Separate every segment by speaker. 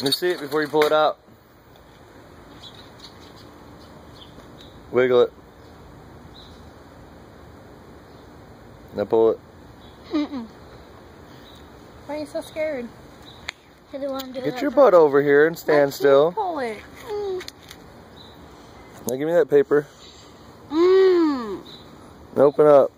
Speaker 1: Let me see it before you pull it out. Wiggle it. Now pull it.
Speaker 2: Mm-mm.
Speaker 3: Why are you so scared?
Speaker 2: I don't want to do
Speaker 1: Get
Speaker 2: it
Speaker 1: your
Speaker 2: like
Speaker 1: butt over here and stand
Speaker 3: Let you
Speaker 1: still.
Speaker 3: Pull it.
Speaker 1: Now give me that paper.
Speaker 2: that. Mmm.
Speaker 1: And open up.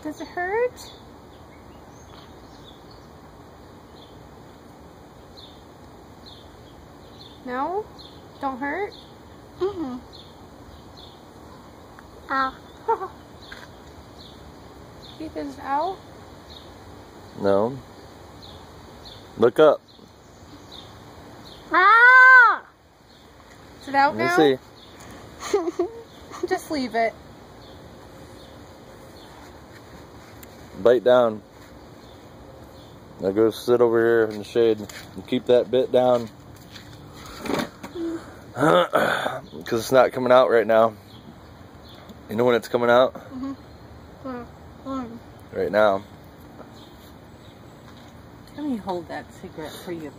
Speaker 3: Does it hurt? No? Don't hurt?
Speaker 2: Mm-mm. Ow.
Speaker 3: Keep this out.
Speaker 1: No. Look up.
Speaker 2: Ah!
Speaker 3: Is it out
Speaker 1: Let me
Speaker 3: now?
Speaker 1: see.
Speaker 3: Just leave it.
Speaker 1: Bite down. Now go sit over here in the shade and keep that bit down. Because it's not coming out right now. You know when it's coming out? Right now.
Speaker 4: Let me hold that cigarette before you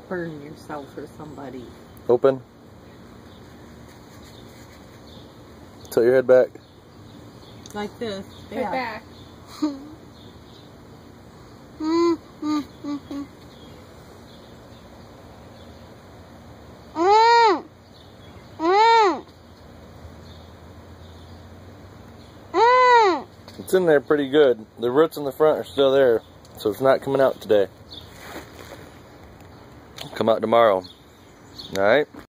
Speaker 4: burn yourself or somebody.
Speaker 1: Open. Tilt your head back.
Speaker 4: Like this.
Speaker 3: Put it back.
Speaker 1: It's in there pretty good. The roots in the front are still there, so it's not coming out today. Come out tomorrow. Alright?